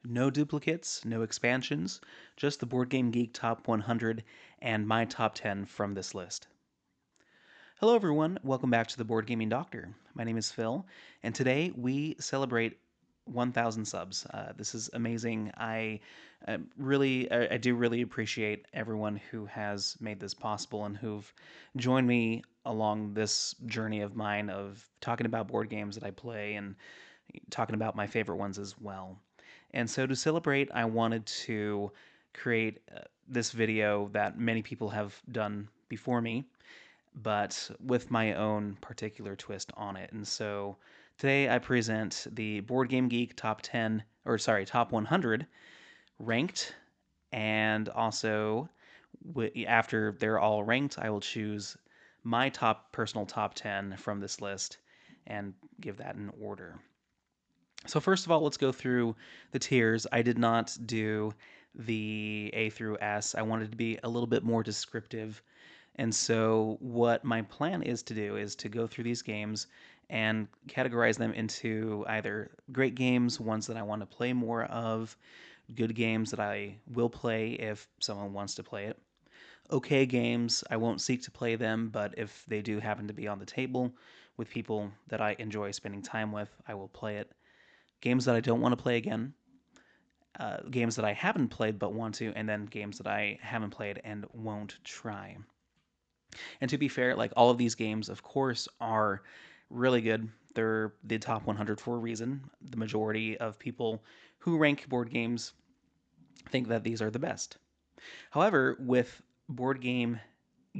No duplicates, no expansions, just the Board Game Geek Top 100 and my top 10 from this list. Hello, everyone. Welcome back to the Board Gaming Doctor. My name is Phil, and today we celebrate 1,000 subs. This is amazing. I do really appreciate everyone who has made this possible and who've joined me along this journey of mine of talking about board games that I play and talking about my favorite ones as well. And so to celebrate, I wanted to create this video that many people have done before me, but with my own particular twist on it. And so today I present the Board Game Geek top 10, or sorry, top 100 ranked. And also, after they're all ranked, I will choose my personal top 10 from this list and give that in order. So first of all, let's go through the tiers. I did not do the A through S. I wanted to be a little bit more descriptive. And so what my plan is to do is to go through these games and categorize them into either great games, ones that I want to play more of, good games that I will play if someone wants to play it. Okay games, I won't seek to play them, but if they do happen to be on the table with people that I enjoy spending time with, I will play it. Games that I don't want to play again, games that I haven't played but want to, and then games that I haven't played and won't try. And to be fair, like all of these games, of course, are really good. They're the top 100 for a reason. The majority of people who rank board games think that these are the best. However, with Board Game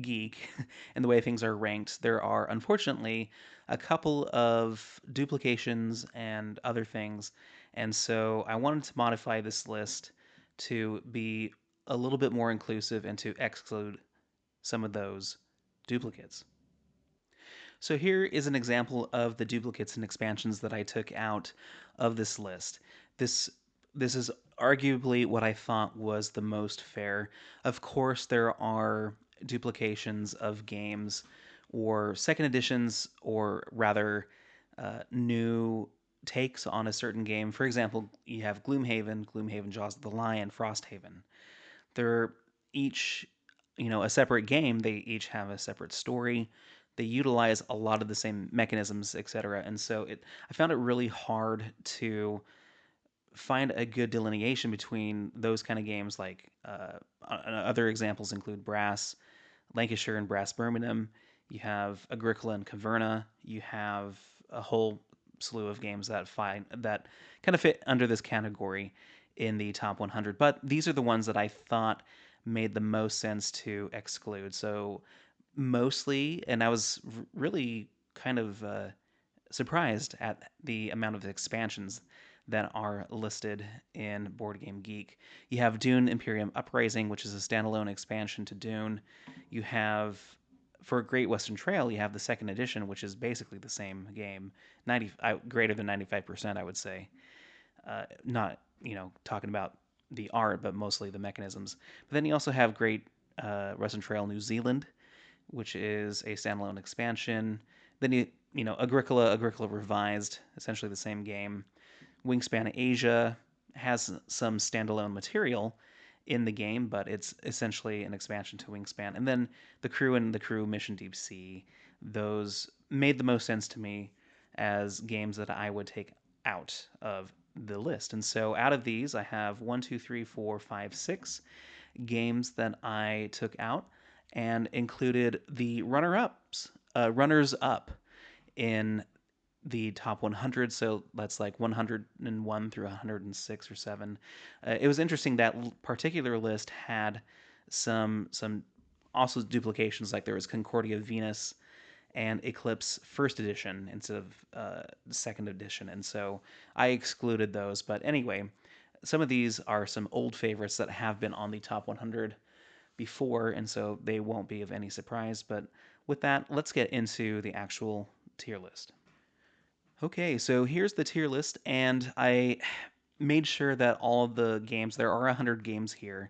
Geek and the way things are ranked, there are unfortunately a couple of duplications and other things. And so I wanted to modify this list to be a little bit more inclusive and to exclude some of those duplicates. So here is an example of the duplicates and expansions that I took out of this list. This this is arguably what I thought was the most fair. Of course, there are duplications of games or second editions, or rather, new takes on a certain game. For example, you have Gloomhaven, Jaws of the Lion, Frosthaven. They're each, a separate game. They each have a separate story. They utilize a lot of the same mechanisms, etc. And so I found it really hard to find a good delineation between those kind of games. Like other examples include Brass, Lancashire, and Brass Birmingham. You have Agricola and Caverna. You have a whole slew of games that kind of fit under this category in the top 100. But these are the ones that I thought made the most sense to exclude. So mostly, and I was really kind of surprised at the amount of expansions that are listed in Board Game Geek. You have Dune Imperium Uprising, which is a standalone expansion to Dune. You have, for Great Western Trail, you have the second edition, which is basically the same game, greater than 95%, I would say. Not, talking about the art, but mostly the mechanisms. But then you also have Great Western Trail New Zealand, which is a standalone expansion. Then Agricola Revised, essentially the same game. Wingspan Asia has some standalone material in the game, but it's essentially an expansion to Wingspan. And then the Crew and the Crew Mission Deep Sea, those made the most sense to me as games that I would take out of the list. And so out of these, I have 6 games that I took out and included the runners up in the top 100. So that's like 101 through 106 or 7. It was interesting that particular list had some also duplications. Like there was Concordia Venus and Eclipse first edition instead of second edition, and so I excluded those. But anyway, some of these are some old favorites that have been on the top 100 before, and so they won't be of any surprise. But with that, let's get into the actual tier list. Okay, so here's the tier list, and I made sure that all of the games, there are 100 games here,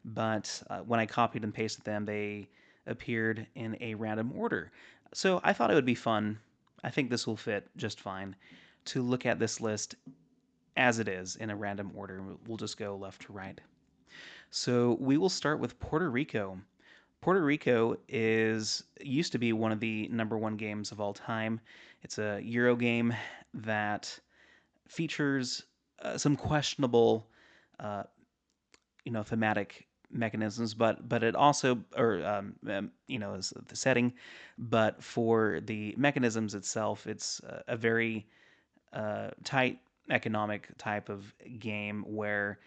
but when I copied and pasted them, they appeared in a random order. So I thought it would be fun. I think this will fit just fine to look at this list as it is in a random order. We'll just go left to right. So we will start with Puerto Rico. Puerto Rico is used to be one of the number one games of all time. It's a Euro game that features some questionable, uh, thematic mechanisms, but it also, or is the setting, but for the mechanisms itself, it's a very tight economic type of game where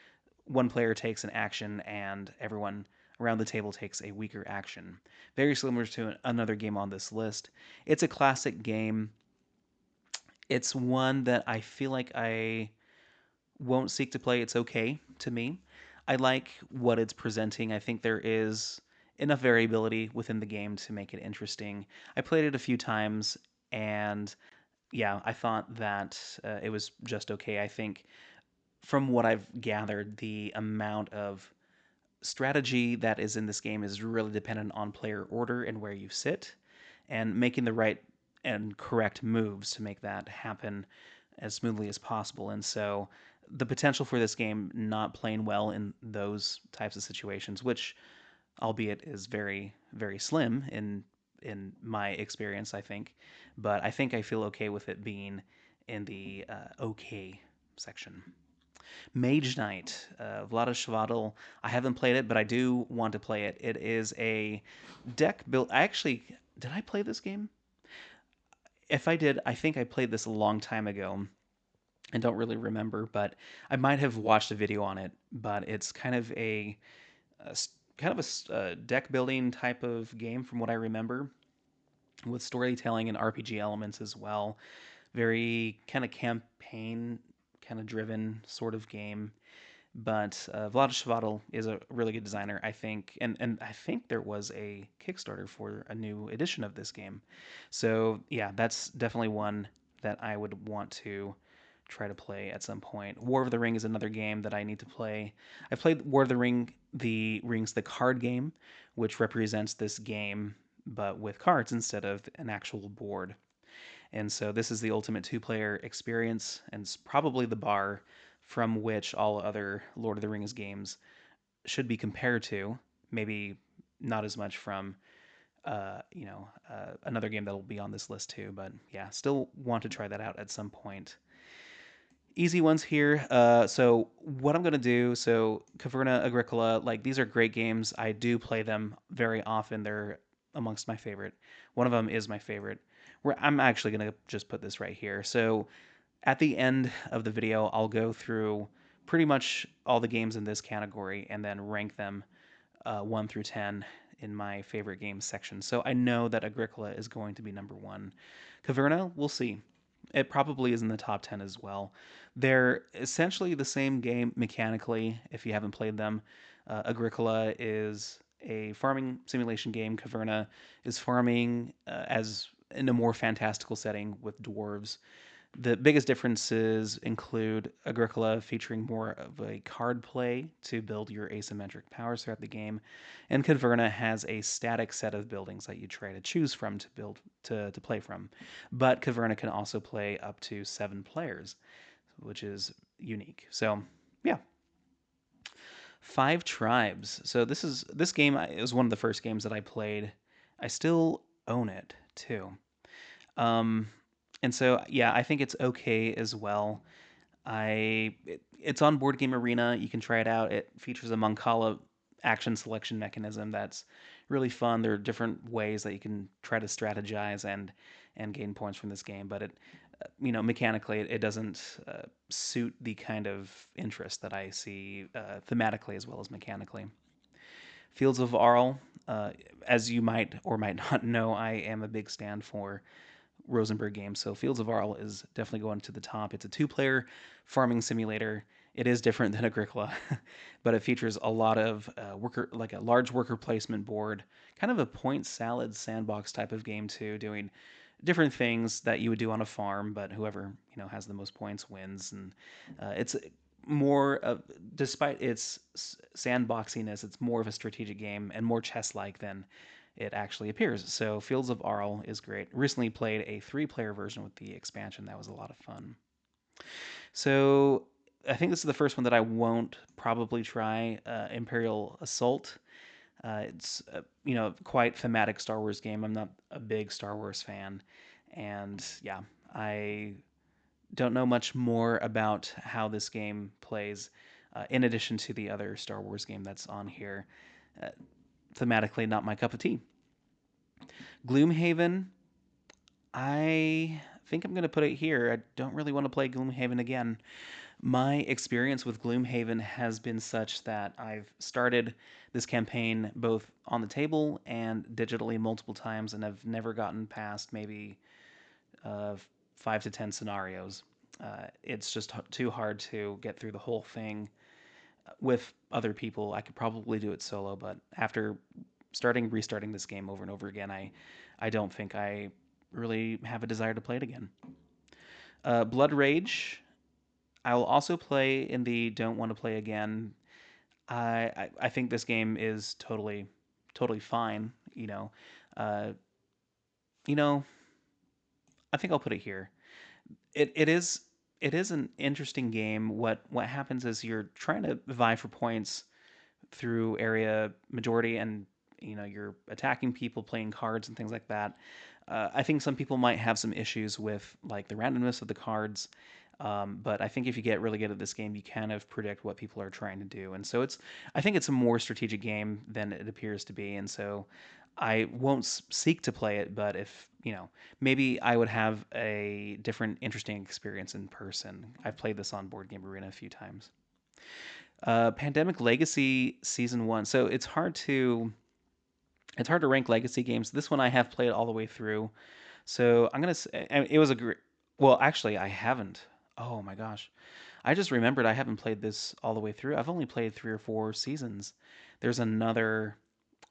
one player takes an action and everyone around the table takes a weaker action. Very similar to another game on this list. It's a classic game. It's one that I feel like I won't seek to play. It's okay to me. I like what it's presenting. I think there is enough variability within the game to make it interesting. I played it a few times, and yeah, I thought that it was just okay. I think from what I've gathered, the amount of strategy that is in this game is really dependent on player order and where you sit, and making the right and correct moves to make that happen as smoothly as possible. And so the potential for this game not playing well in those types of situations, which albeit is very, very slim in my experience, I think. But I think I feel okay with it being in the okay section. Mage Knight, Vlaada Chvátil. I haven't played it, but I do want to play it. It is a deck build. I actually did I play this game? If I did, I think I played this a long time ago and don't really remember, but I might have watched a video on it. But it's kind of a deck building type of game from what I remember, with storytelling and RPG elements as well. Very kind of campaign kind of driven sort of game. But Vlaada Chvátil is a really good designer, I think, and I think there was a Kickstarter for a new edition of this game. So yeah, that's definitely one that I would want to try to play at some point. War of the Ring is another game that I need to play. I played War of the Rings, the card game, which represents this game but with cards instead of an actual board. And so this is the ultimate two-player experience, and it's probably the bar from which all other Lord of the Rings games should be compared to. Maybe not as much from another game that'll be on this list too, but yeah, still want to try that out at some point. Easy ones here. So what I'm gonna do, so Caverna Agricola, like these are great games. I do play them very often. They're amongst my favorite. One of them is my favorite. Where I'm actually gonna just put this right here. So at the end of the video, I'll go through pretty much all the games in this category and then rank them 1 through 10 in my favorite games section. So I know that Agricola is going to be number one. Caverna, we'll see. It probably is in the top 10 as well. They're essentially the same game mechanically if you haven't played them. Agricola is a farming simulation game. Caverna is farming as in a more fantastical setting with dwarves. The biggest differences include Agricola featuring more of a card play to build your asymmetric powers throughout the game, and Caverna has a static set of buildings that you try to choose from to build to play from. But Caverna can also play up to 7 players, which is unique. So, yeah. Five Tribes. So this game is one of the first games that I played. I still own it too. Um, and so yeah, I think it's okay as well. It's on Board Game Arena. You can try it out. It features a Mancala action selection mechanism that's really fun. There are different ways that you can try to strategize and gain points from this game, but it mechanically it doesn't suit the kind of interest that I see thematically as well as mechanically. Fields of Arle, as you might or might not know, I am a big stand for Rosenberg games. So Fields of Arle is definitely going to the top. It's a 2-player farming simulator. It is different than Agricola, but it features a lot of like a large worker placement board, kind of a point salad sandbox type of game too, doing different things that you would do on a farm, but whoever has the most points wins. And it's more of, despite its sandboxiness, it's more of a strategic game and more chess-like than it actually appears. So Fields of Arle is great. Recently played a 3-player version with the expansion. That was a lot of fun. So I think this is the first one that I won't probably try. Imperial Assault. It's quite thematic Star Wars game. I'm not a big Star Wars fan, and yeah, I don't know much more about how this game plays. In addition to the other Star Wars game that's on here, uh, thematically not my cup of tea. Gloomhaven. I think I'm going to put it here. I don't really want to play Gloomhaven again. My experience with Gloomhaven has been such that I've started this campaign both on the table and digitally multiple times, and I've never gotten past maybe uh, 5 to 10 scenarios. It's just too hard to get through the whole thing with other people. I could probably do it solo, but after restarting this game over and over again, I don't think I really have a desire to play it again. Blood Rage, I will also play in the don't want to play again. I think this game is totally fine. Uh, you know, I think I'll put it here. It is an interesting game. What happens is you're trying to vie for points through area majority, and you're attacking people, playing cards and things like that. I think some people might have some issues with like the randomness of the cards, but I think if you get really good at this game, you kind of predict what people are trying to do, and so I think it's a more strategic game than it appears to be, and so I won't seek to play it, but if maybe I would have a different, interesting experience in person. I've played this on Board Game Arena a few times. Pandemic Legacy Season One. So it's hard to rank legacy games. This one I have played all the way through. So I'm gonna say it was a great. Well, actually, I haven't. Oh my gosh, I just remembered I haven't played this all the way through. I've only played 3 or 4 seasons. There's another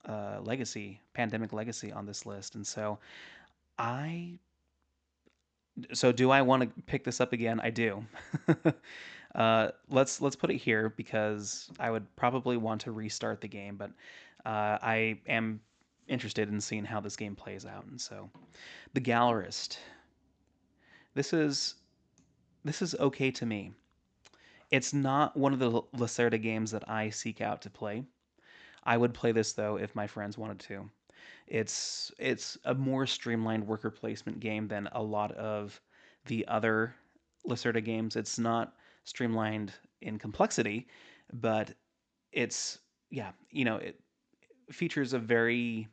Pandemic Legacy on this list, and I so do I want to pick this up again? I do. Let's put it here because I would probably want to restart the game, but I am interested in seeing how this game plays out. And so, the Gallerist. This is this is okay to me. It's not one of the Lacerda games that I seek out to play. I would play this though if my friends wanted to. It's a more streamlined worker placement game than a lot of the other Lacerda games. It's not streamlined in complexity, but it's yeah, it features a very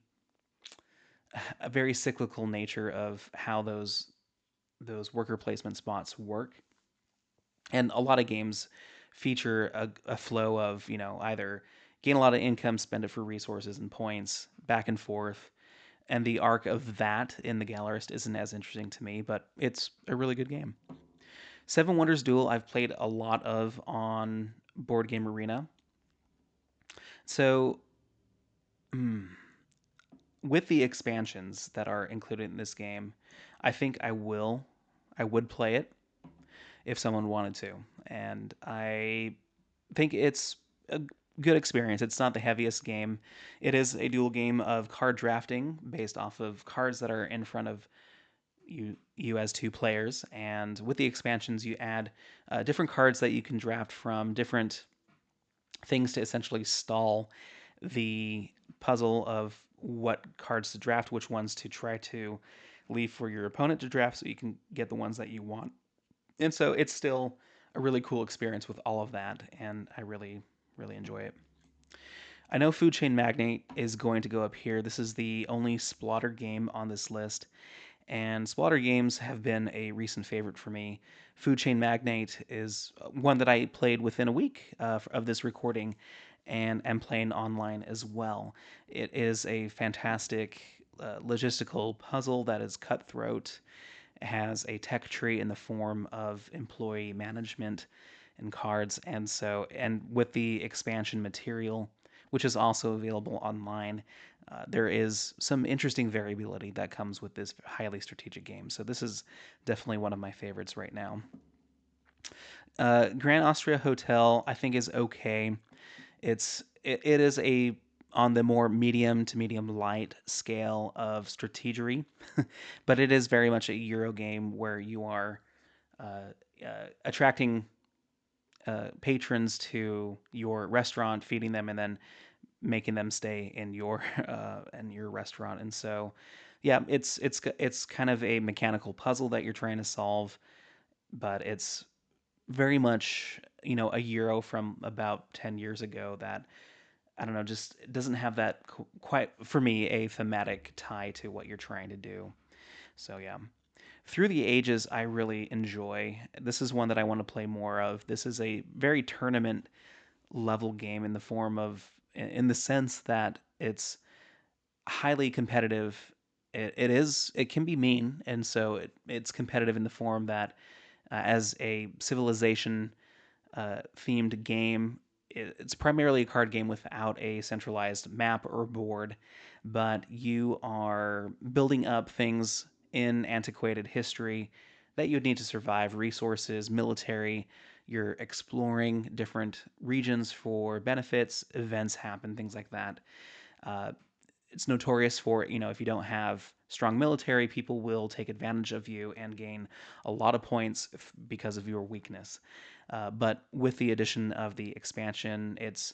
cyclical nature of how those worker placement spots work. And a lot of games feature a flow of either gain a lot of income, spend it for resources and points, back and forth, and the arc of that in the Gallerist isn't as interesting to me, but it's a really good game. Seven Wonders Duel I've played a lot of on Board Game Arena. So, mm, with the expansions that are included in this game, I think I would play it if someone wanted to. And I think it's a good experience. It's not the heaviest game. It is a dual game of card drafting based off of cards that are in front of you as two players. And with the expansions, you add different cards that you can draft from different things to essentially stall the puzzle of what cards to draft, which ones to try to leave for your opponent to draft so you can get the ones that you want. And so it's still a really cool experience with all of that, and I really enjoy it. I know Food Chain Magnate is going to go up here. This is the only Splotter game on this list, and Splotter games have been a recent favorite for me. Food Chain Magnate is one that I played within a week of this recording, and am playing online as well. It is a fantastic logistical puzzle that is cutthroat. It has a tech tree in the form of employee management and cards, and with the expansion material, which is also available online, there is some interesting variability that comes with this highly strategic game. So this is definitely one of my favorites right now. Grand Austria Hotel, I think, is okay. It is a on the more medium to medium light scale of strategery, but it is very much a Euro game where you are uh, attracting patrons to your restaurant, feeding them, and then making them stay in your restaurant. And so, yeah, it's kind of a mechanical puzzle that you're trying to solve, but it's very much a euro from about 10 years ago that I don't know, just it doesn't have that quite for me a thematic tie to what you're trying to do. So yeah. Through the Ages, I really enjoy. This is one that I want to play more of. This is a very tournament level game in the form of, in the sense that it's highly competitive. It can be mean, and so it's competitive in the form that, as a civilization themed game, it's primarily a card game without a centralized map or board, but you are building up things in antiquated history that you'd need to survive, resources, military. You're exploring different regions for benefits, events happen, things like that. Uh, it's notorious for, if you don't have strong military, people will take advantage of you and gain a lot of points because of your weakness. But with the addition of the expansion, it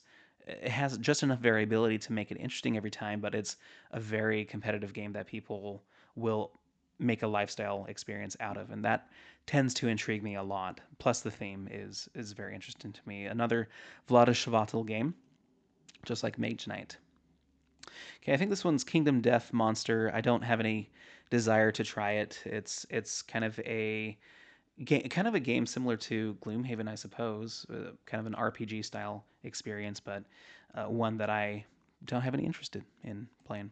has just enough variability to make it interesting every time, but it's a very competitive game that people will make a lifestyle experience out of, and that tends to intrigue me a lot. Plus, the theme is very interesting to me. Another Vlada game, just like Mage Knight. Okay, I think this one's Kingdom Death Monster. I don't have any desire to try it. It's kind of a game similar to Gloomhaven, I suppose, kind of an RPG style experience, but one that I don't have any interest in playing.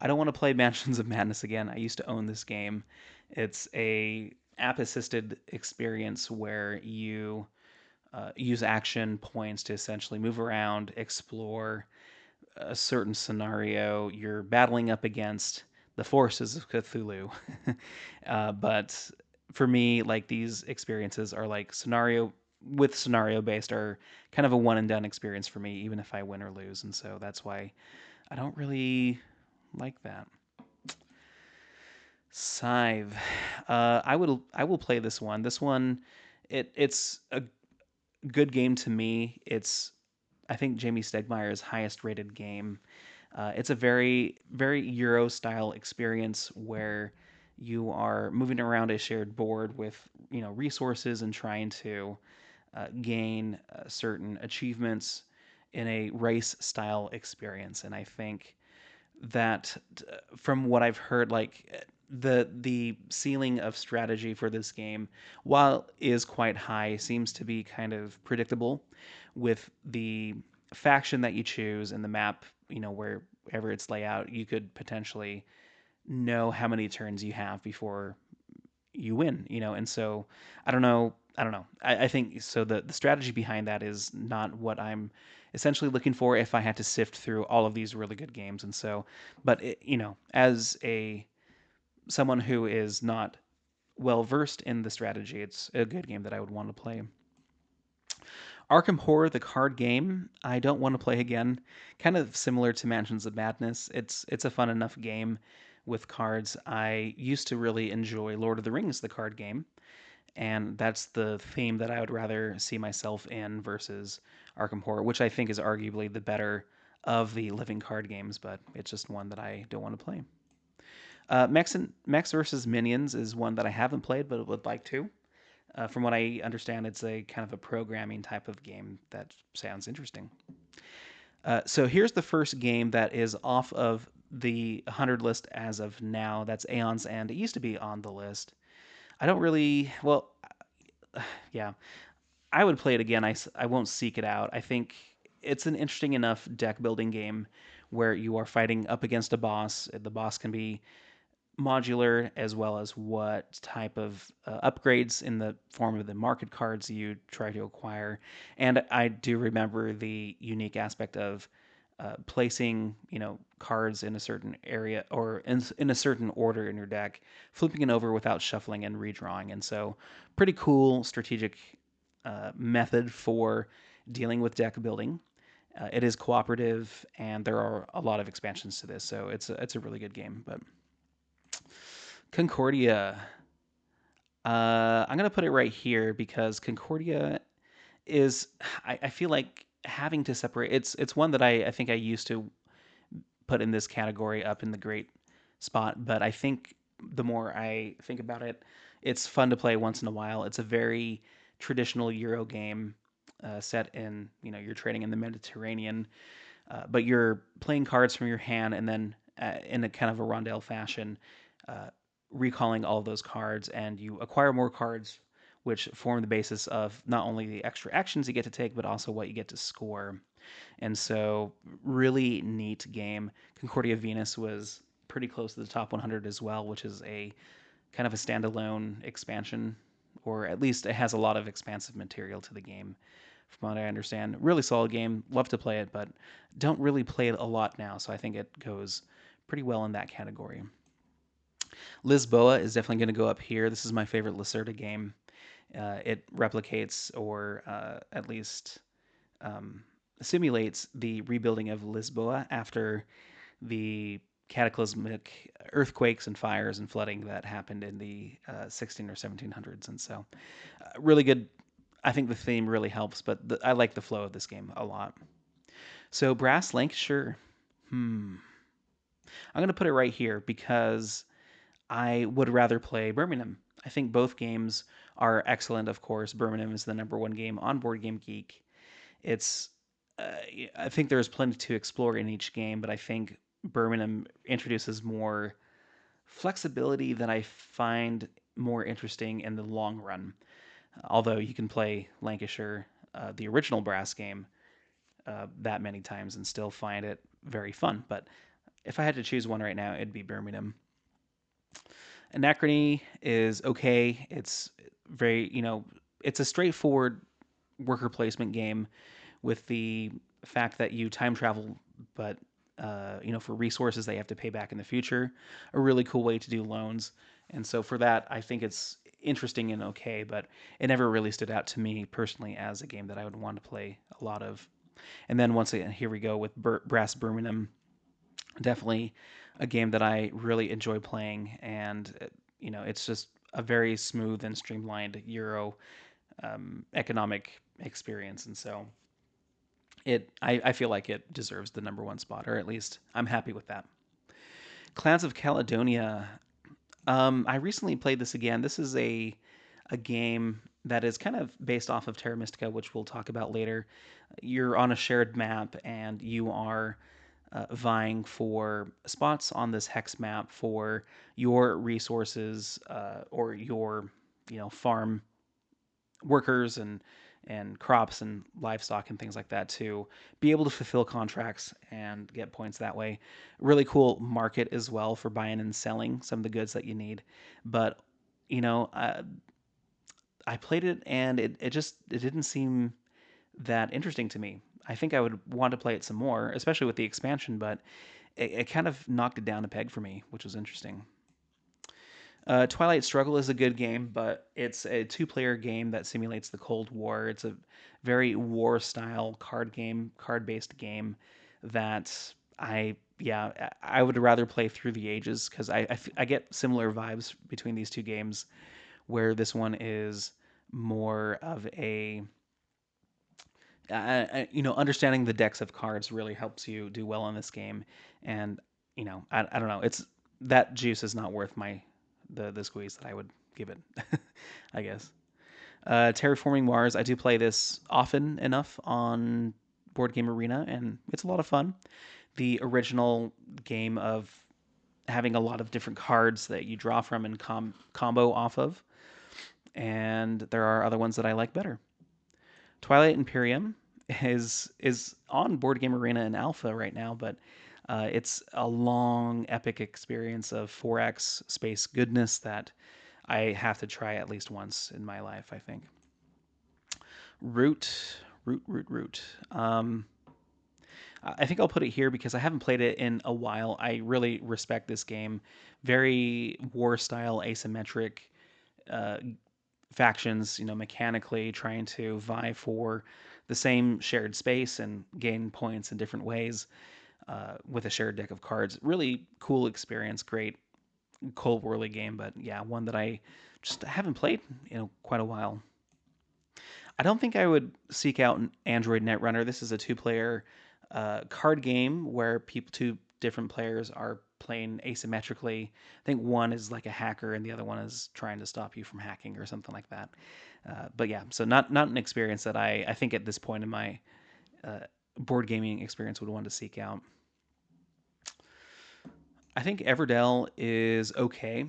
I don't want to play Mansions of Madness again. I used to own this game. It's a app assisted experience where you use action points to essentially move around, explore, a certain scenario, you're battling up against the forces of Cthulhu. But for me, like these experiences are like scenario based are kind of a one and done experience for me, even if I win or lose. And so that's why I don't really like that. Scythe. I will play this one. This one, it's a good game to me. It's I think Jamie Stegmaier's highest rated game. It's a very Euro style experience where you are moving around a shared board with resources and trying to gain certain achievements in a race style experience. And I think that from what I've heard, like the ceiling of strategy for this game, while is quite high, seems to be kind of predictable with the faction that you choose and the map. Wherever it's layout, you could potentially know how many turns you have before you win. And so I don't know. I think so. The strategy behind that is not what I'm essentially looking for if I had to sift through all of these really good games. And so, but as a someone who is not well versed in the strategy, it's a good game that I would want to play. Arkham Horror, the card game, I don't want to play again. Kind of similar to Mansions of Madness. It's a fun enough game with cards. I used to really enjoy Lord of the Rings, the card game, and that's the theme that I would rather see myself in versus Arkham Horror, which I think is arguably the better of the living card games, but it's just one that I don't want to play. Max versus Minions is one that I haven't played but would like to. From what I understand, it's a kind of a programming type of game that sounds interesting. So here's the first game that is off of the 100 list as of now. That's Aeon's End. It used to be on the list. I don't really, well, yeah, I would play it again. I won't seek it out. I think it's an interesting enough deck building game where you are fighting up against a boss. The boss can be modular, as well as what type of upgrades in the form of the market cards you try to acquire. And I do remember the unique aspect of placing cards in a certain area or in a certain order in your deck, flipping it over without shuffling and redrawing. And so pretty cool strategic method for dealing with deck building. It is cooperative, and there are a lot of expansions to this, so it's a really good game. But Concordia. I'm gonna put it right here because Concordia. is I feel like having to separate. It's one that I think I used to put in this category up in the great spot, but I think the more I think about it, it's fun to play once in a while. It's a very traditional Euro game set in, you're trading in the Mediterranean, but you're playing cards from your hand and then in a kind of a rondel fashion, uh, recalling all of those cards, and you acquire more cards, which form the basis of not only the extra actions you get to take, but also what you get to score. And so, really neat game. Concordia Venus was pretty close to the top 100 as well, which is a kind of a standalone expansion, or at least it has a lot of expansive material to the game, from what I understand. Really solid game. Love to play it, but don't really play it a lot now, so I think it goes pretty well in that category. Lisboa is definitely going to go up here. This is my favorite Lacerda game. It replicates, or at least um, simulates, the rebuilding of Lisboa after the cataclysmic earthquakes and fires and flooding that happened in the 16 or 1700s. And so, really good. I think the theme really helps, but I like the flow of this game a lot. So, Brass Lancashire. Hmm. I'm going to put it right here because I would rather play Birmingham. I think both games are excellent, of course. Birmingham is the number one game on Board Game Geek. It's uh, I think there's plenty to explore in each game, but I think Birmingham introduces more flexibility that I find more interesting in the long run. Although you can play Lancashire, the original Brass game, that many times and still find it very fun. But if I had to choose one right now, it'd be Birmingham. Anachrony is okay. It's very, it's a straightforward worker placement game with the fact that you time travel, but for resources that you have to pay back in the future. A really cool way to do loans, and so for that, I think it's interesting and okay. But it never really stood out to me personally as a game that I would want to play a lot of. And then once again, here we go with Brass Birmingham. Definitely a game that I really enjoy playing, and it's just a very smooth and streamlined Euro economic experience, and so I feel like it deserves the number one spot, or at least I'm happy with that. Clans of Caledonia. I recently played this again. This is a game that is kind of based off of Terra Mystica, which we'll talk about later. You're on a shared map, and you are vying for spots on this hex map for your resources, or your farm workers and crops and livestock and things like that to be able to fulfill contracts and get points that way. Really cool market as well for buying and selling some of the goods that you need. But you know, uh, I played it and it didn't seem that interesting to me. I think I would want to play it some more, especially with the expansion, but it kind of knocked it down a peg for me, which was interesting. Twilight Struggle is a good game, but it's a two-player game that simulates the Cold War. It's a very war-style card-based game that I would rather play through the ages because I get similar vibes between these two games, where this one is more of a understanding the decks of cards really helps you do well in this game, and I don't know, it's that juice is not worth the squeeze that I would give it, I guess. Terraforming Mars, I do play this often enough on Board Game Arena, and it's a lot of fun. The original game of having a lot of different cards that you draw from and combo off of, and there are other ones that I like better. Twilight Imperium is on Board Game Arena in alpha right now, but it's a long, epic experience of 4X space goodness that I have to try at least once in my life, I think. Root. I think I'll put it here because I haven't played it in a while. I really respect this game. Very war style, asymmetric uh, factions, mechanically trying to vie for the same shared space and gain points in different ways with a shared deck of cards. Really cool experience, great Cold Warly game, but yeah, one that I just haven't played in quite a while. I don't think I would seek out an Android Netrunner. This is a two-player card game where two different players are playing asymmetrically. I think one is like a hacker and the other one is trying to stop you from hacking or something like that. But yeah, so not an experience that I think at this point in my uh, board gaming experience would want to seek out. I think Everdell is okay.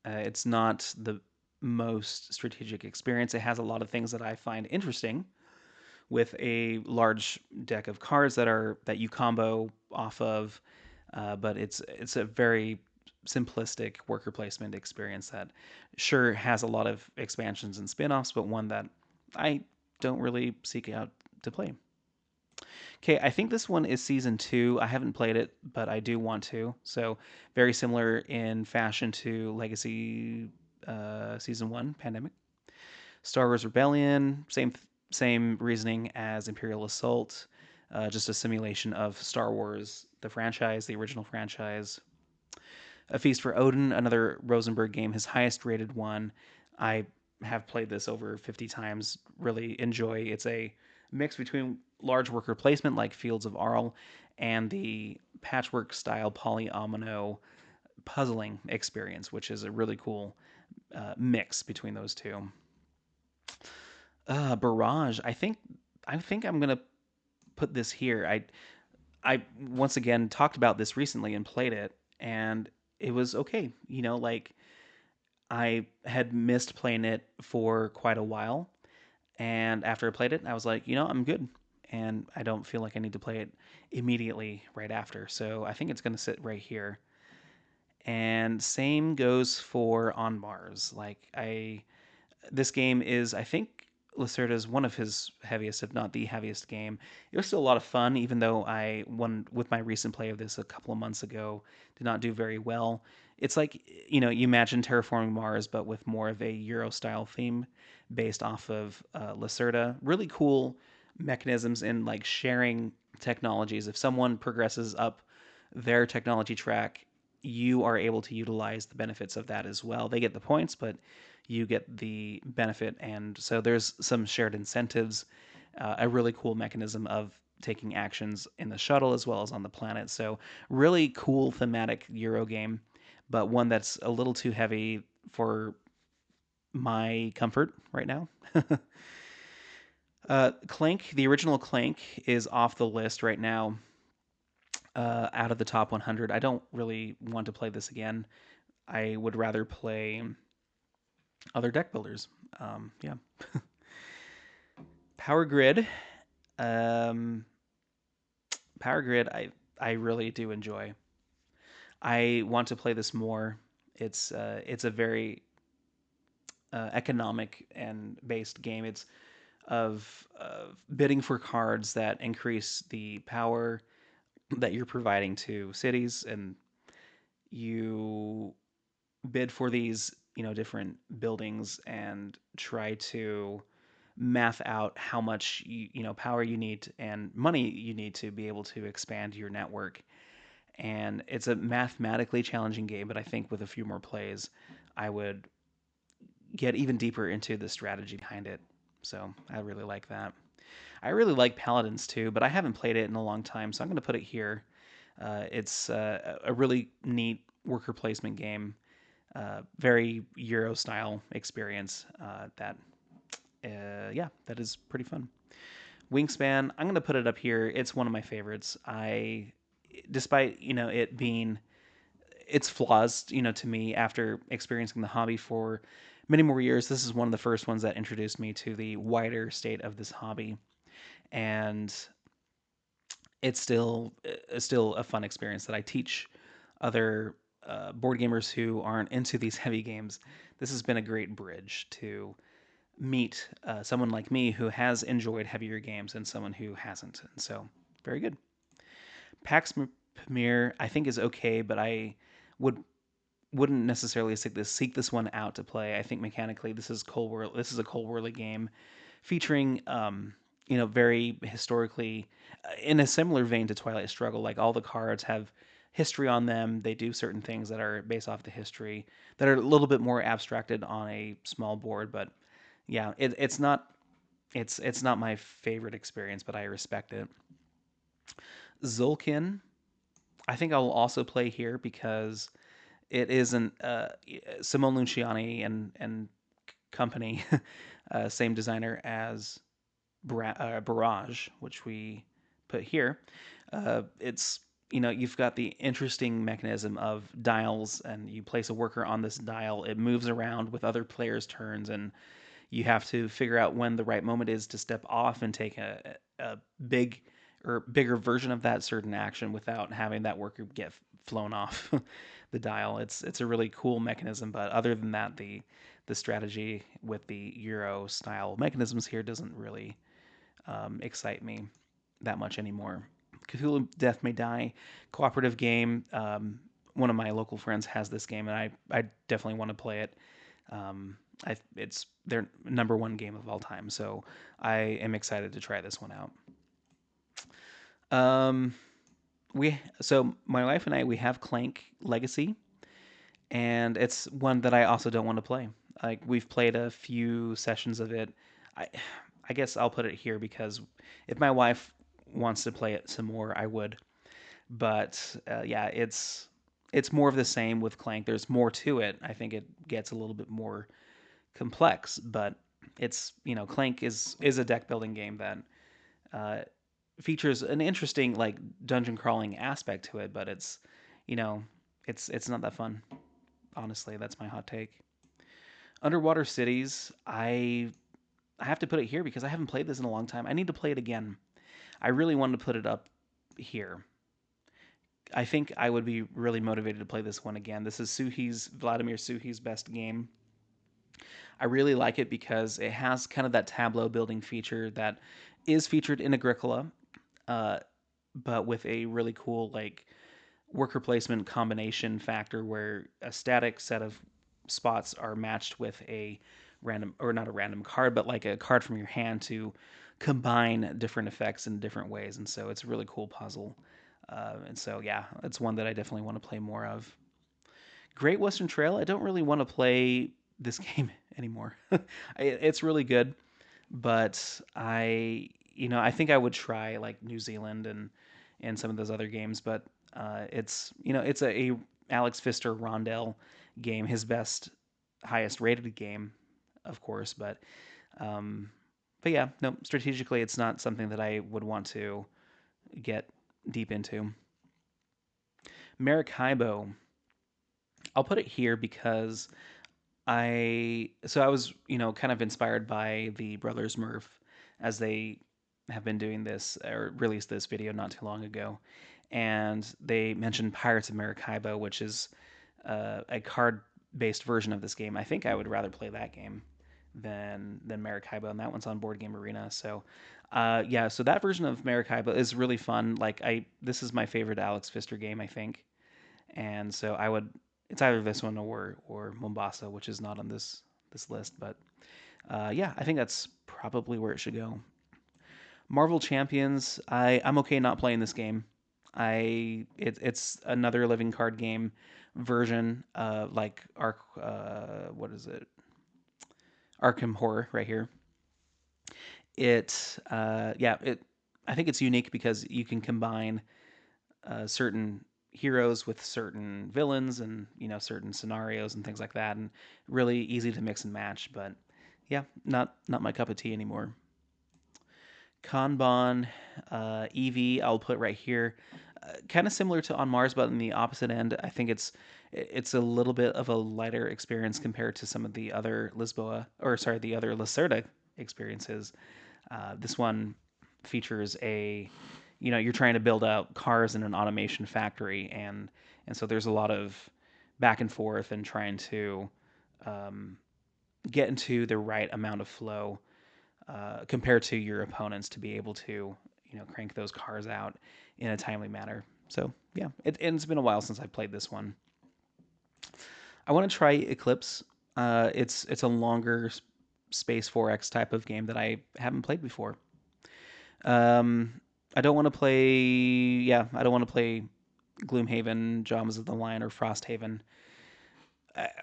It's not the most strategic experience. It has a lot of things that I find interesting with a large deck of cards that you combo off of, but it's a very simplistic worker placement experience that sure has a lot of expansions and spin-offs, but one that I don't really seek out to play. Okay, I think this one is season two. I haven't played it, but I do want to. So very similar in fashion to Legacy season one, Pandemic. Star Wars Rebellion, same reasoning as Imperial Assault, just a simulation of Star Wars, the franchise, the original franchise. A Feast for Odin, another Rosenberg game, his highest rated one. I have played this over 50 times. Really enjoy. It's a mix between large worker placement like Fields of Arle and the patchwork style polyomino puzzling experience, which is a really cool mix between those two. Barrage. I think I'm gonna put this here. I once again talked about this recently and played it, and it was okay. Like I had missed playing it for quite a while, and after I played it, I was like, I'm good, and I don't feel like I need to play it immediately right after. So I think it's gonna sit right here. And same goes for On Mars. Like this game is, I think, Lacerda's one of his heaviest, if not the heaviest game. It was still a lot of fun, even though I won with my recent play of this a couple of months ago, did not do very well. It's like, you imagine terraforming Mars, but with more of a Euro style theme based off of Lacerda. Really cool mechanisms in like sharing technologies. If someone progresses up their technology track, you are able to utilize the benefits of that as well. They get the points, but you get the benefit. And so there's some shared incentives, a really cool mechanism of taking actions in the shuttle as well as on the planet. So, really cool thematic Euro game, but one that's a little too heavy for my comfort right now. Clank, the original Clank, is off the list right now. Out of the top 100, I don't really want to play this again. I would rather play other deck builders. Yeah. Power Grid. Um, Power Grid, I really do enjoy. I want to play this more. It's a very economic and based game. It's of bidding for cards that increase the power that you're providing to cities, and you bid for these different buildings and try to math out how much power you need and money you need to be able to expand your network. And it's a mathematically challenging game, but I think with a few more plays I would get even deeper into the strategy behind it. So I really like that. I really like Paladins too, but I haven't played it in a long time, so I'm going to put it here. It's a really neat worker placement game, very Euro style experience. Yeah, that is pretty fun. Wingspan, I'm going to put it up here. It's one of my favorites. Despite it being its flaws, to me after experiencing the hobby for many more years, this is one of the first ones that introduced me to the wider state of this hobby, and it's still a fun experience that I teach other board gamers who aren't into these heavy games. This has been a great bridge to meet someone like me who has enjoyed heavier games and someone who hasn't. And so, very good. Pax Pamir, I think, is okay, but I would wouldn't necessarily seek this one out to play. I think mechanically this is a Cold Worley game featuring very historically in a similar vein to Twilight Struggle. Like all the cards have history on them. They do certain things that are based off the history that are a little bit more abstracted on a small board, but yeah, it's not It's not my favorite experience, but I respect it. Zulkin, I think I'll also play here because it isn't Simone Luciani and company, same designer as Barrage, which we put here. It's you've got the interesting mechanism of dials, and you place a worker on this dial. It moves around with other players' turns, and you have to figure out when the right moment is to step off and take a big or bigger version of that certain action without having that worker get flown off the dial. It's a really cool mechanism, but other than that, the strategy with the Euro style mechanisms here doesn't really excite me that much anymore. Cthulhu Death May Die, cooperative game. One of my local friends has this game, and I definitely want to play it. It's their number one game of all time, so I am excited to try this one out. Um, so my wife and we have Clank Legacy, and it's one that I also don't want to play. Like we've played a few sessions of it. I I guess I'll put it here because if my wife wants to play it some more, I would. But yeah, it's more of the same with Clank. There's more to it. I think it gets a little bit more complex, but it's Clank is a deck building game that uh, features an interesting like dungeon crawling aspect to it, but you know it's not that fun. Honestly, that's my hot take. Underwater Cities, I have to put it here because I haven't played this in a long time. I need to play it again. I really wanted to put it up here. I think I would be really motivated to play this one again. This is Vladimir Suhi's best game. I really like it because it has kind of that tableau building feature that is featured in Agricola, uh, but with a really cool like worker placement combination factor where a static set of spots are matched with a random or not a random card, but like a card from your hand to combine different effects in different ways. And so it's a really cool puzzle. And so yeah, it's one that I definitely want to play more of. Great Western Trail. I don't really want to play this game anymore. It's really good, but I think I would try like New Zealand and some of those other games. But it's a Alex Pfister Rondell game, his best, highest rated game, of course. Um, but yeah, no, strategically, it's not something that I would want to get deep into. Maracaibo, I'll put it here because I was, kind of inspired by the Brothers Murph as they have been doing this or released this video not too long ago. And they mentioned Pirates of Maracaibo, which is a card based version of this game. I think I would rather play that game than Maracaibo, and that one's on Board Game Arena. So, yeah, so that version of Maracaibo is really fun. Like this is my favorite Alex Pfister game, I think, and so I would. It's either this one or Mombasa, which is not on this list, but yeah, I think that's probably where it should go. Marvel Champions, I'm okay not playing this game. It's another living card game version, like what is it? Arkham Horror right here. Yeah, I think it's unique because you can combine certain heroes with certain villains and certain scenarios and things like that, and really easy to mix and match. But yeah, not my cup of tea anymore. Kanban, Eevee, I'll put right here. Kind of similar to On Mars, but in the opposite end. I think it's a little bit of a lighter experience compared to some of the other the other Lacerda experiences. This one features you're trying to build out cars in an automation factory, and so there's a lot of back and forth and trying to um, get into the right amount of flow compared to your opponents to be able to crank those cars out in a timely manner. So yeah, it's been a while since I played this one. I want to try Eclipse. It's a longer space 4X type of game that I haven't played before. Um, I don't want to play. Yeah, I don't want to play Gloomhaven, Jaws of the Lion, or Frosthaven.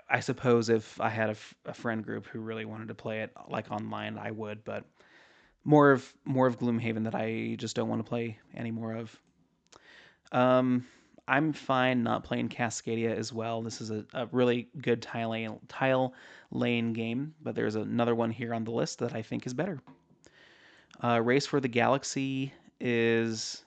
I suppose if I had a friend group who really wanted to play it like online, I would. But more of Gloomhaven that I just don't want to play any more of. Um, I'm fine not playing Cascadia as well. This is a really good tile lane game, but there's another one here on the list that I think is better. Race for the Galaxy is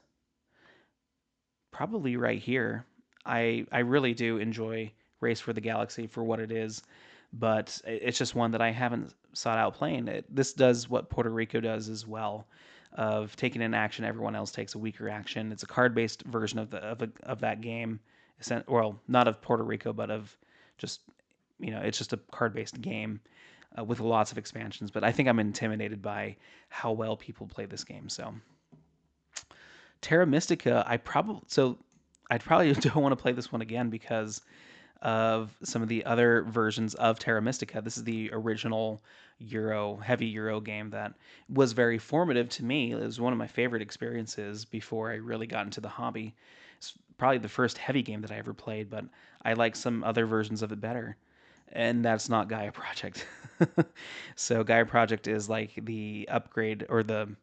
probably right here. I really do enjoy Race for the Galaxy for what it is, but it's just one that I haven't sought out playing. This does what Puerto Rico does as well, of taking an action, everyone else takes a weaker action. It's a card-based version of that game. Well, not of Puerto Rico, but of just it's just a card-based game with lots of expansions. But I think I'm intimidated by how well people play this game. So Terra Mystica, I probably don't want to play this one again because of some of the other versions of Terra Mystica. This is the original heavy Euro game that was very formative to me. It was one of my favorite experiences before I really got into the hobby. It's probably the first heavy game that I ever played, but I like some other versions of it better. And that's not Gaia Project. So Gaia Project is like the upgrade or the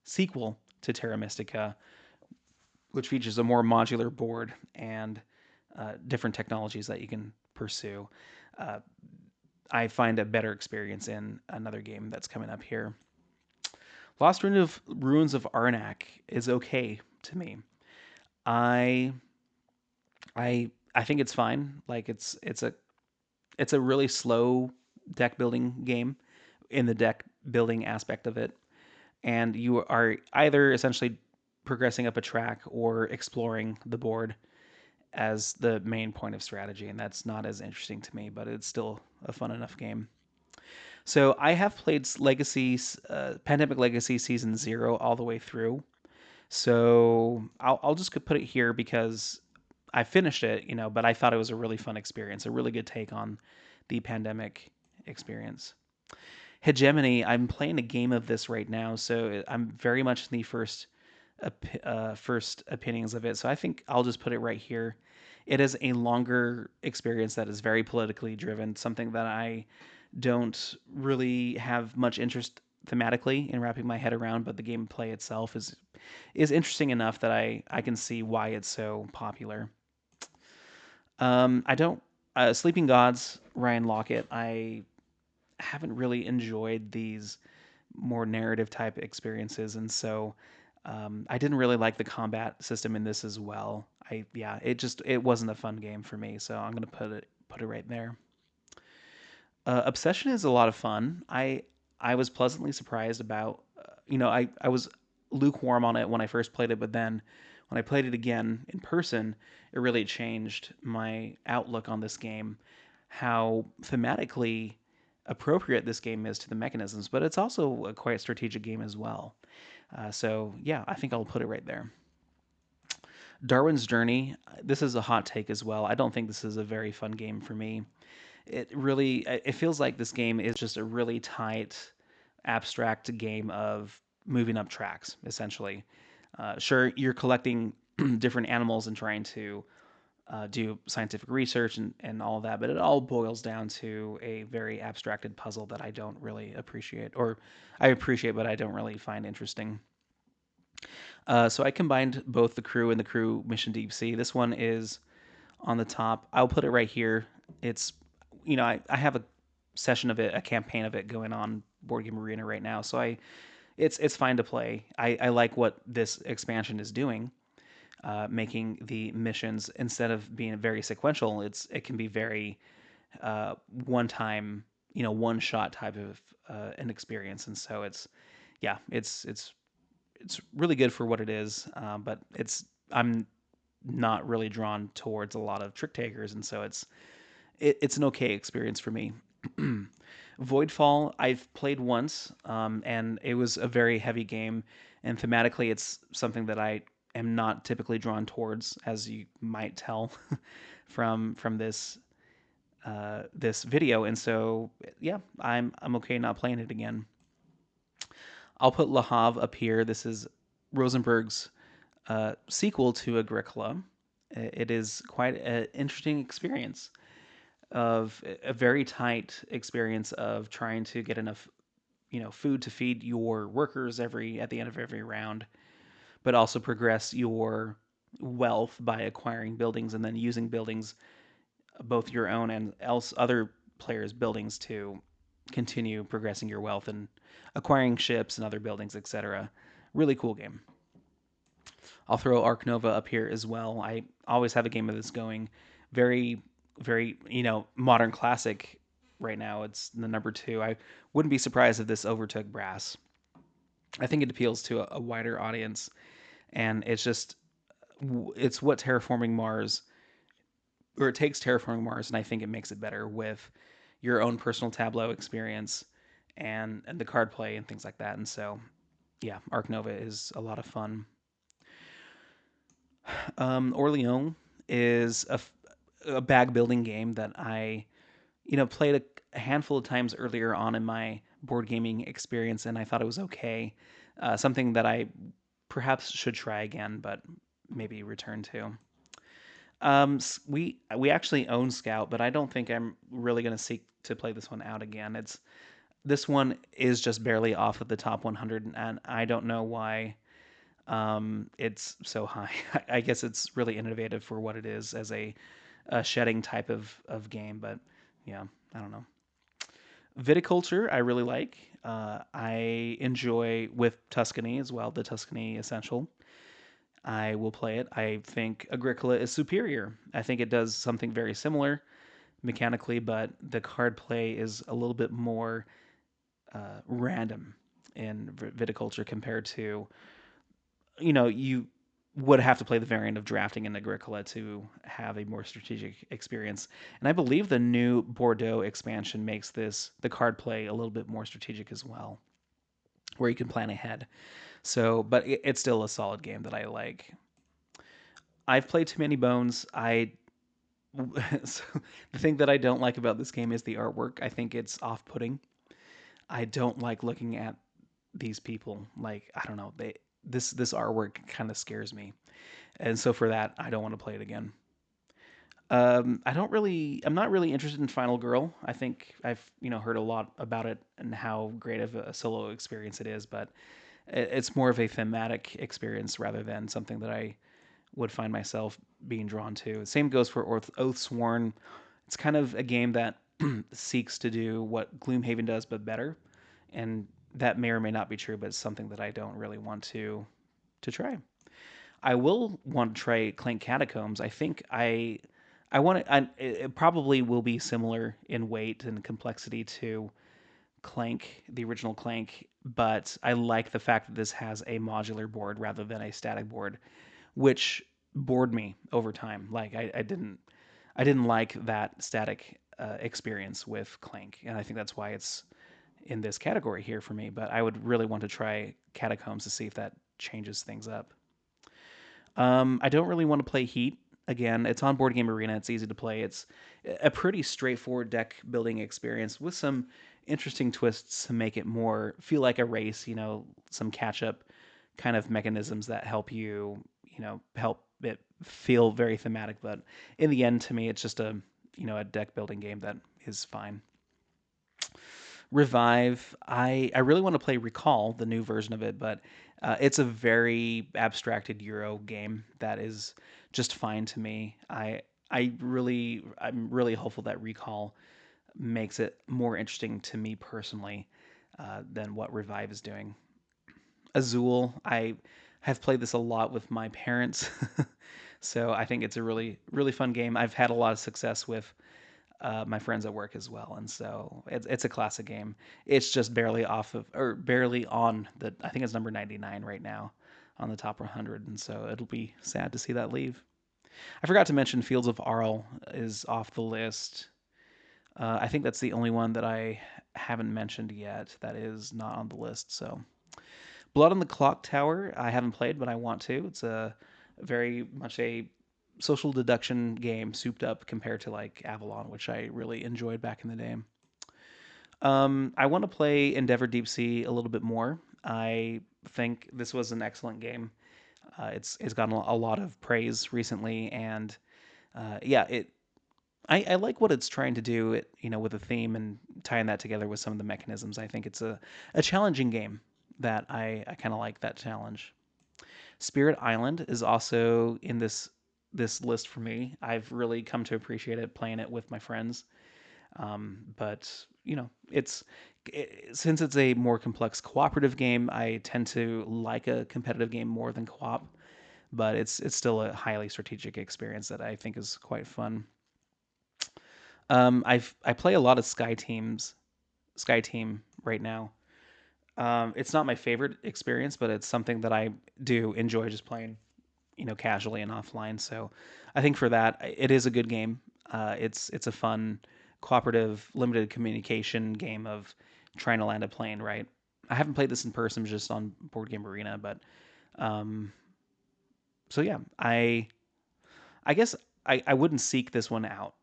sequel to Terra Mystica, which features a more modular board and different technologies that you can pursue. Uh, I find a better experience in another game that's coming up here. Lost Ruins of Arnak is okay to me. I I think it's fine. Like it's a really slow deck building game in the deck building aspect of it, and you are either essentially progressing up a track or exploring the board as the main point of strategy, and that's not as interesting to me, but it's still a fun enough game. So I have played Pandemic Legacy Season 0 all the way through. So I'll just put it here because I finished it, but I thought it was a really fun experience, a really good take on the pandemic experience. Hegemony, I'm playing a game of this right now, so I'm very much in the first opinions of it. So I think I'll just put it right here. It is a longer experience that is very politically driven, something that I don't really have much interest thematically in wrapping my head around, but the gameplay itself is interesting enough that I can see why it's so popular. I don't Sleeping Gods, Ryan Lockett. I haven't really enjoyed these more narrative type experiences, and so I didn't really like the combat system in this as well. It wasn't a fun game for me, so I'm gonna put it right there. Obsession is a lot of fun. I was pleasantly surprised about I was lukewarm on it when I first played it, but then when I played it again in person, it really changed my outlook on this game. How thematically appropriate this game is to the mechanisms, but it's also a quite strategic game as well. So yeah, I think I'll put it right there. Darwin's Journey. This is a hot take as well. I don't think this is a very fun game for me. It feels like this game is just a really tight, abstract game of moving up tracks, essentially. Sure, you're collecting different animals and trying to do scientific research and all that, but it all boils down to a very abstracted puzzle that I don't really appreciate, or I appreciate, but I don't really find interesting. So I combined both the crew and the crew Mission Deep Sea. This one is on the top. I'll put it right here. It's, I have a session of it, a campaign of it going on Board Game Arena right now, so it's fine to play. I like what this expansion is doing, making the missions instead of being very sequential, it can be very one time, one shot type of an experience, and so it's really good for what it is. But I'm not really drawn towards a lot of trick takers, and so it's an okay experience for me. Voidfall, I've played once, and it was a very heavy game, and thematically, it's something that I am not typically drawn towards, as you might tell from this video, and so yeah, I'm okay not playing it again. I'll put Le Havre up here. This is Rosenberg's sequel to Agricola. It is quite an interesting experience of a very tight experience of trying to get enough food to feed your workers every at the end of every round, but also progress your wealth by acquiring buildings and then using buildings, both your own and else other players' buildings, to continue progressing your wealth and acquiring ships and other buildings, etc. Really cool game. I'll throw Arc Nova up here as well. I always have a game of this going. Very, very, modern classic right now. It's the number two. I wouldn't be surprised if this overtook Brass. I think it appeals to a wider audience, and it's what terraforming Mars, or it takes terraforming Mars, and I think it makes it better with your own personal Tableau experience and the card play and things like that. And so, yeah, Arc Nova is a lot of fun. Orleans is a bag building game that I, played a handful of times earlier on in my board gaming experience, and I thought it was okay. Something that I perhaps should try again, but maybe return to. We actually own Scout, but I don't think I'm really going to seek to play this one out again. This one is just barely off of the top 100, and I don't know why it's so high. I guess it's really innovative for what it is as a shedding type of game, but yeah, I don't know. Viticulture, I really like. I enjoy with Tuscany as well, the Tuscany Essential. I will play it. I think Agricola is superior. I think it does something very similar mechanically, but the card play is a little bit more random in Viticulture compared to, you would have to play the variant of drafting in Agricola to have a more strategic experience. And I believe the new Bordeaux expansion makes the card play a little bit more strategic as well, where you can plan ahead. So, but it's still a solid game that I like. I've played Too Many Bones. So the thing that I don't like about this game is the artwork. I think it's off-putting. I don't like looking at these people. Like, I don't know, this artwork kind of scares me. And so for that, I don't want to play it again. I'm not really interested in Final Girl. I think I've, heard a lot about it and how great of a solo experience it is, but it's more of a thematic experience rather than something that I would find myself being drawn to. Same goes for Oathsworn. It's kind of a game that seeks to do what Gloomhaven does, but better. And that may or may not be true, but it's something that I don't really want to try. I will want to try Clank Catacombs. I think I want it. It probably will be similar in weight and complexity to Clank, the original Clank, but I like the fact that this has a modular board rather than a static board, which bored me over time. Like I didn't like that static experience with Clank, and I think that's why it's in this category here for me. But I would really want to try Catacombs to see if that changes things up. I don't really want to play Heat. Again, it's on Board Game Arena. It's easy to play. It's a pretty straightforward deck building experience with some interesting twists to make it more feel like a race. Some catch up kind of mechanisms that help help it feel very thematic. But in the end, to me, it's just a deck building game that is fine. Revive. I really want to play Recall, the new version of it, but it's a very abstracted Euro game that is just fine to me. I'm really hopeful that Recall makes it more interesting to me personally than what Revive is doing. Azul. I have played this a lot with my parents, so I think it's a really really fun game. I've had a lot of success with my friends at work as well, and so it's a classic game. It's just barely off of, or barely on the. I think it's number 99 right now on the top 100, and so it'll be sad to see that leave. I forgot to mention Fields of Arle is off the list. I think that's the only one that I haven't mentioned yet that is not on the list. So Blood on the Clock Tower, I haven't played, but I want to. It's a very much a social deduction game souped up compared to like Avalon, which I really enjoyed back in the day. I want to play Endeavor Deep Sea a little bit more. I think this was an excellent game. It's gotten a lot of praise recently, and yeah, I like what it's trying to do, with the theme and tying that together with some of the mechanisms. I think it's a challenging game that I kind of like that challenge. Spirit Island is also in this list for me. I've really come to appreciate it playing it with my friends. But since it's a more complex cooperative game, I tend to like a competitive game more than co-op. But it's still a highly strategic experience that I think is quite fun. I play a lot of Sky Team right now. It's not my favorite experience, but it's something that I do enjoy just playing, casually and offline. So I think for that, it is a good game. It's a fun, cooperative, limited communication game of trying to land a plane. Right. I haven't played this in person, just on Board Game Arena, but um, so yeah, I guess I wouldn't seek this one out.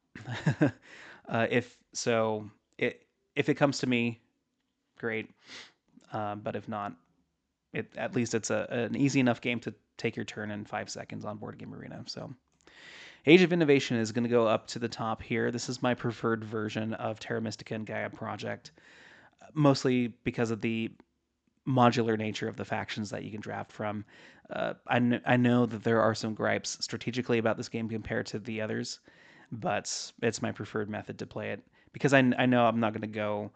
If so, if it comes to me, great. But if not, at least it's an easy enough game to take your turn in 5 seconds on Board Game Arena. So Age of Innovation is going to go up to the top here. This is my preferred version of Terra Mystica and Gaia Project, mostly because of the modular nature of the factions that you can draft from. I know that there are some gripes strategically about this game compared to the others, but it's my preferred method to play it because I know I'm not going to go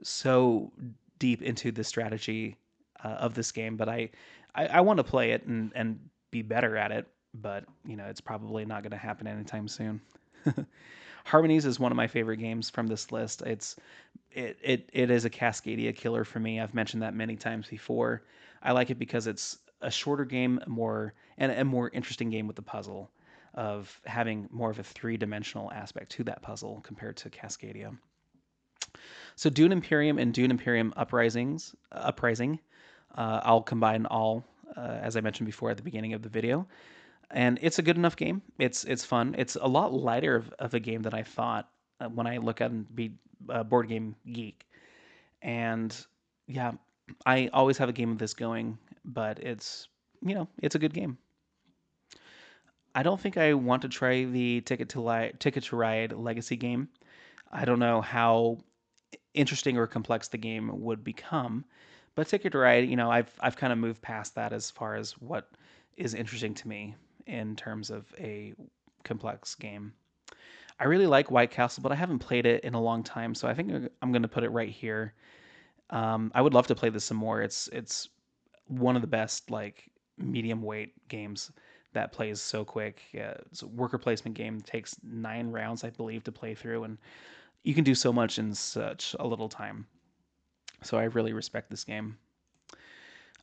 so deep into the strategy of this game, but I want to play it and be better at it. But it's probably not going to happen anytime soon. Harmonies is one of my favorite games from this list. It is a Cascadia killer for me. I've mentioned that many times before. I like it because it's a shorter game, a more interesting game with the puzzle of having more of a three-dimensional aspect to that puzzle compared to Cascadia. So Dune Imperium and Dune Imperium Uprising, I'll combine all, as I mentioned before at the beginning of the video, and it's a good enough game. It's fun. It's a lot lighter of a game than I thought when I look at Board Game Geek. And yeah, I always have a game of this going, but it's a good game. I don't think I want to try the Ticket to Ride Legacy game. I don't know how interesting or complex the game would become, but Ticket to Ride, I've kind of moved past that as far as what is interesting to me in terms of a complex game. I really like White Castle, but I haven't played it in a long time, so I think I'm going to put it right here. I would love to play this some more. It's one of the best like medium weight games that plays so quick. It's a worker placement game. It takes 9 rounds, I believe, to play through, and you can do so much in such a little time. So I really respect this game.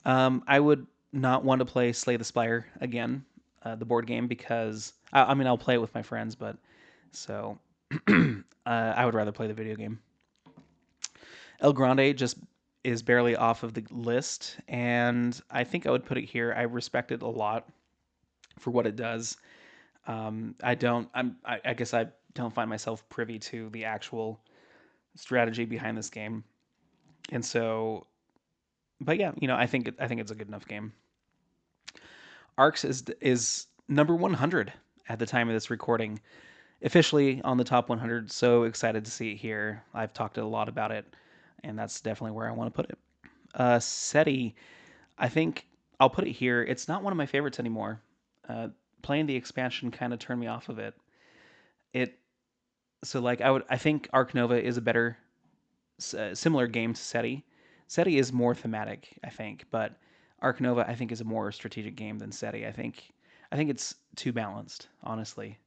I would not want to play Slay the Spire again, the board game, because I mean I'll play it with my friends, but so I would rather play the video game. El Grande just is barely off of the list, and I think I would put it here. I respect it a lot for what it does. I don't. I guess I don't find myself privy to the actual strategy behind this game, and so. But yeah, I think it's a good enough game. Arcs is number 100 at the time of this recording, officially on the top 100. So excited to see it here. I've talked a lot about it, and that's definitely where I want to put it. SETI, I think I'll put it here. It's not one of my favorites anymore. Uh, Playing the expansion kind of turned me off of it. It so like I think Arc Nova is a better similar game to SETI. SETI is more thematic, I think, but Arc Nova I think is a more strategic game than SETI. I think it's too balanced, honestly,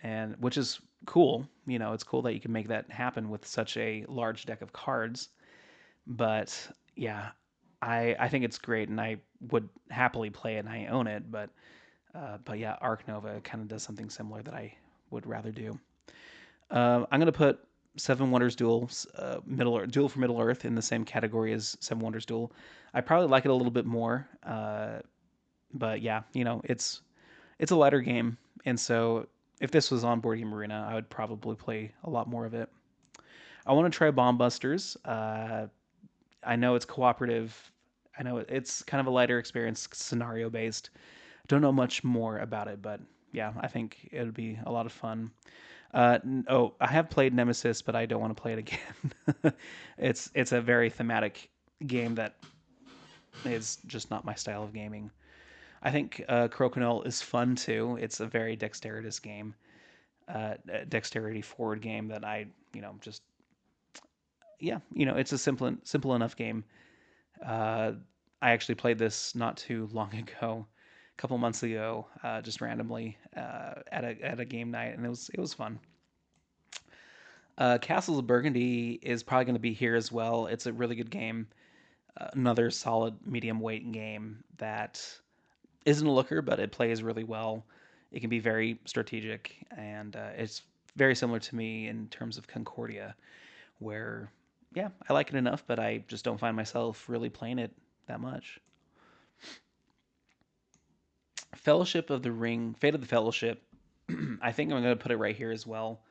and which is cool. It's cool that you can make that happen with such a large deck of cards. But yeah, I think it's great, and I would happily play it, and I own it. But yeah, Arc Nova kind of does something similar that I would rather do. I'm gonna put Seven Wonders Duel, Duel for Middle Earth in the same category as Seven Wonders Duel. I probably like it a little bit more, but yeah, it's a lighter game, and so if this was on Board Game Arena, I would probably play a lot more of it. I want to try Bomb Busters. I know it's cooperative. I know it's kind of a lighter experience, scenario based. Don't know much more about it, but yeah, I think it would be a lot of fun. Oh, I have played Nemesis, but I don't want to play it again. It's a very thematic game that is just not my style of gaming. I think Crokinole is fun too. It's a very dexterous game, dexterity forward game that I, just yeah, it's a simple enough game. Uh, I actually played this not too long ago, a couple months ago, just randomly at a game night, and it was fun. Castles of Burgundy is probably going to be here as well. It's a really good game. Another solid medium weight game that isn't a looker, but it plays really well. It can be very strategic, and it's very similar to me in terms of Concordia, where, yeah, I like it enough, but I just don't find myself really playing it that much. Fellowship of the Ring, Fate of the Fellowship. I think I'm going to put it right here as well.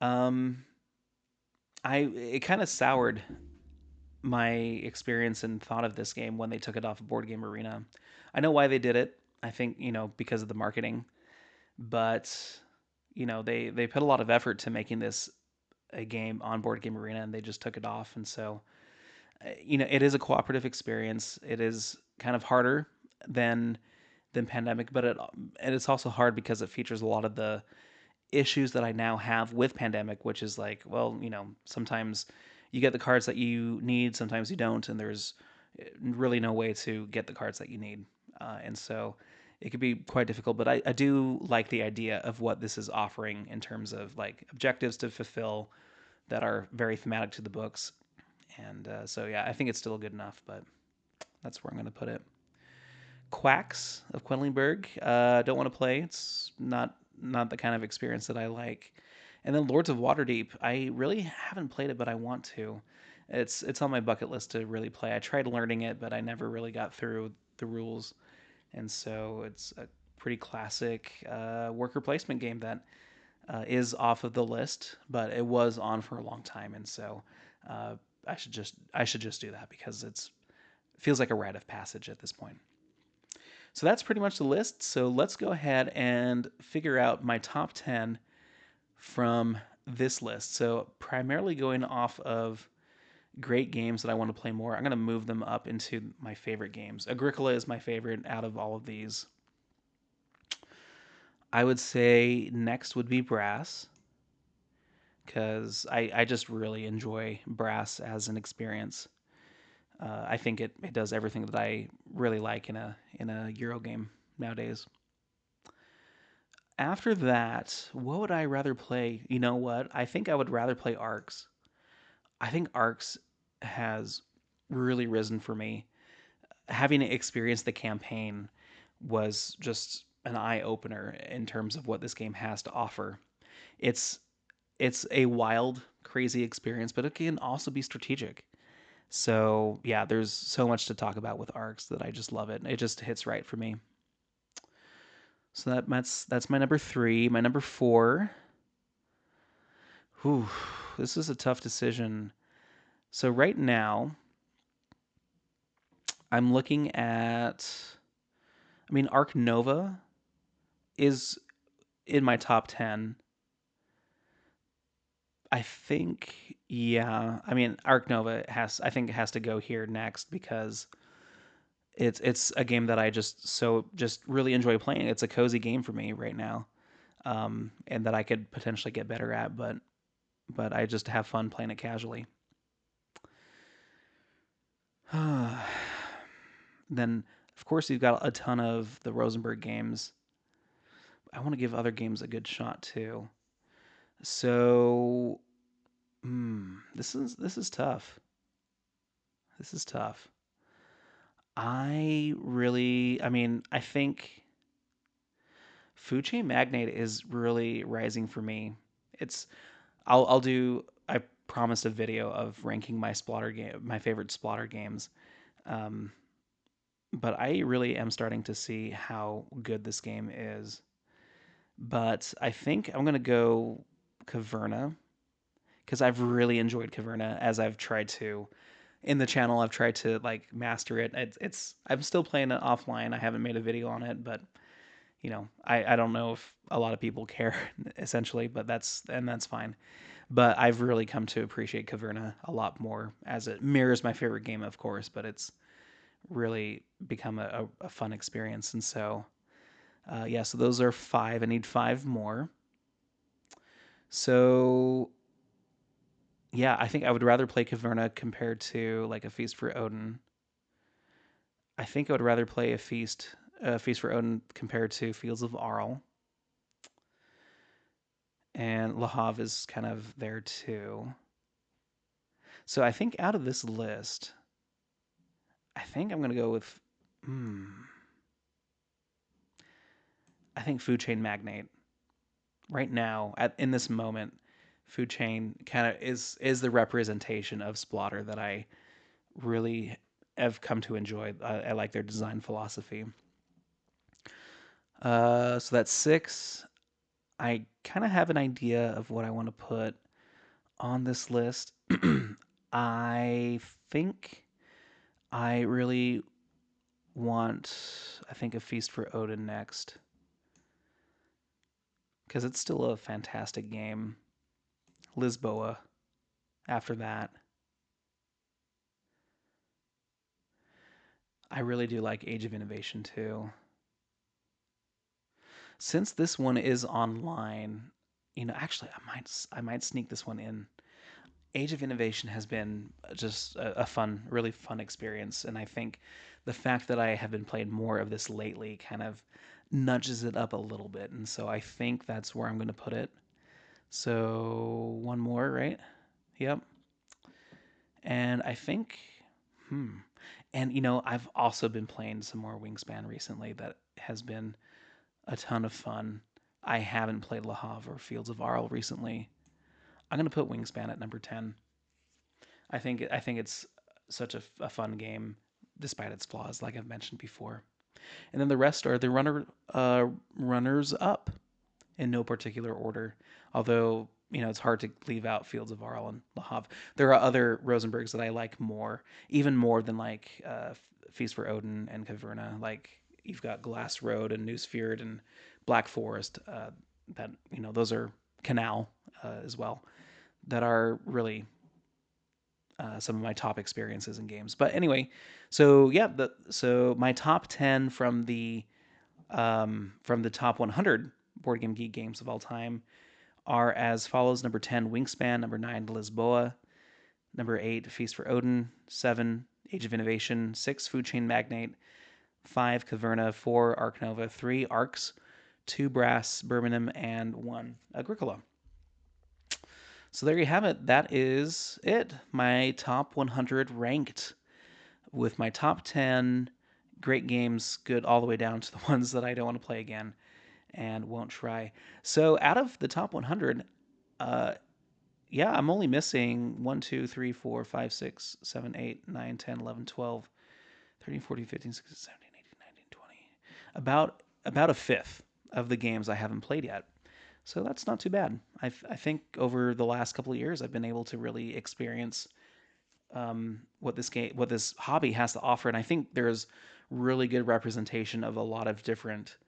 Um, I it kind of soured my experience and thought of this game when they took it off of Board Game Arena. I know why they did it. I think because of the marketing, but they put a lot of effort to making this a game on Board Game Arena, and they just took it off. And so it is a cooperative experience. It is kind of harder than Pandemic, but and it's also hard because it features a lot of the issues that I now have with Pandemic, which is like, well, sometimes you get the cards that you need, sometimes you don't, and there's really no way to get the cards that you need. And so it could be quite difficult, but I do like the idea of what this is offering in terms of like objectives to fulfill that are very thematic to the books. And so, yeah, I think it's still good enough, but that's where I'm going to put it. Quacks of Quedlinburg. Don't want to play. It's not the kind of experience that I like. And then Lords of Waterdeep. I really haven't played it, but I want to. It's on my bucket list to really play. I tried learning it, but I never really got through the rules. And so it's a pretty classic worker placement game that is off of the list, but it was on for a long time, and so uh, I should just do that because it feels like a rite of passage at this point. So that's pretty much the list. So let's go ahead and figure out my top 10 from this list. So primarily going off of great games that I want to play more, I'm going to move them up into my favorite games. Agricola is my favorite out of all of these. I would say next would be Brass because I just really enjoy Brass as an experience. I think it does everything that I really like in a Euro game nowadays. After that, what would I rather play? You know what? I think I would rather play Arcs. I think Arcs has really risen for me. Having experienced the campaign was just an eye opener in terms of what this game has to offer. It's it's a wild, crazy experience, but it can also be strategic. So yeah, there's so much to talk about with Arcs that I just love it. It just hits right for me. So that's my number three. My number four. Whew, this is a tough decision. So right now, I'm looking at. I mean, Arc Nova is in my top 10. I think, yeah. I mean, Arc Nova I think it has to go here next because it's a game that I just really enjoy playing. It's a cozy game for me right now, and that I could potentially get better at, but I just have fun playing it casually. Then, of course, you've got a ton of the Rosenberg games. I want to give other games a good shot too. So, this is tough. This is tough. I mean, I think Food Chain Magnate is really rising for me. It's I'll do. I promised a video of ranking my favorite Splotter games. Um, but I really am starting to see how good this game is. But I think I'm gonna go Caverna because I've really enjoyed Caverna as I've tried to in the channel. I've tried to like master it. I'm still playing it offline. I haven't made a video on it, but I don't know if a lot of people care essentially, but that's fine. But I've really come to appreciate Caverna a lot more as it mirrors my favorite game, of course, but it's really become a fun experience. And so, yeah, so those are five. I need five more. So, yeah, I think I would rather play Caverna compared to like a Feast for Odin. I think I would rather play a Feast for Odin compared to Fields of Arle. And Le Havre is kind of there too. So I think out of this list, I think I'm going to go with, hmm, I think Food Chain Magnate. Right now, in this moment, Food Chain kind of is the representation of Splotter that I really have come to enjoy. I like their design philosophy. So that's six. I kind of have an idea of what I want to put on this list. I think I really want, I think, a Feast for Odin next because it's still a fantastic game. Lisboa after that. I really do like Age of Innovation too. Since this one is online, actually I might sneak this one in. Age of Innovation has been just a fun, really fun experience, and I think the fact that I have been playing more of this lately kind of nudges it up a little bit, and so I think that's where I'm going to put it. So one more, right? Yep. And I think, hmm. And I've also been playing some more Wingspan recently that has been a ton of fun. I haven't played Le Havre or Fields of Arle recently. I'm gonna put Wingspan at number 10. I think it's such a fun game, despite its flaws, like I've mentioned before. And then the rest are the runners up in no particular order. Although it's hard to leave out Fields of Arle and Le Havre. There are other Rosenbergs that I like more, even more than like Feast for Odin and Caverna. Like you've got Glass Road and Newsfjord and Black Forest. That those are Canal as well. That are really some of my top experiences in games. But anyway, so yeah, so my top 10 from the top 100 Board Game Geek games of all time are as follows: number 10, Wingspan; number 9, Lisboa; number 8, Feast for Odin; 7, Age of Innovation; 6, Food Chain Magnate; 5, Caverna; 4, Arc Nova; 3, Arcs; 2, Brass, Birmingham; and 1, Agricola. So there you have it. That is it. My top 100 ranked with my top 10 great games, good all the way down to the ones that I don't want to play again and won't try. So out of the top 100, uh, yeah, I'm only missing 1, 2, 3, 4, 5, 6, 7, 8, 9, 10, 11, 12, 13, 14, 15, 16, 17, 18, 19, 20. About a fifth of the games I haven't played yet. So that's not too bad. I think over the last couple of years, I've been able to really experience what this hobby has to offer, and I think there's really good representation of a lot of different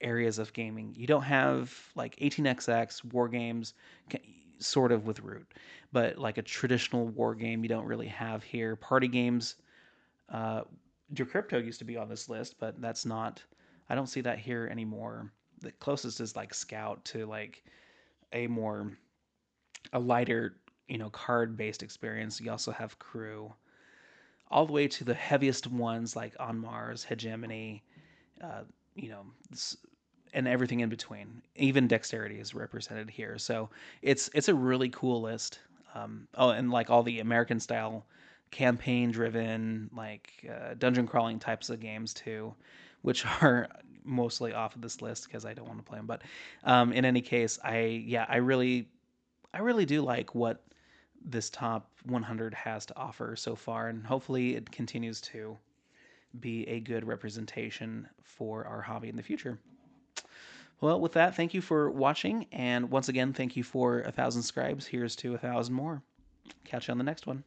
areas of gaming. You don't have like 18xx war games, sort of with Root, but like a traditional war game you don't really have here. Party games, uh, Your Crypto used to be on this list, but that's not. I don't see that here anymore. The closest is like Scout to like a more a lighter, card based experience. You also have Crew, all the way to the heaviest ones like On Mars, Hegemony, uh, you know, and everything in between. Even Dexterity is represented here, so it's a really cool list. Oh, and like all the American style campaign driven like dungeon crawling types of games too, which are mostly off of this list because I don't want to play them. But in any case, I really do like what this top 100 has to offer so far, and hopefully it continues to be a good representation for our hobby in the future. Well, with that, thank you for watching, and once again, thank you for 1,000 scribes. Here's to 1,000 more. Catch you on the next one.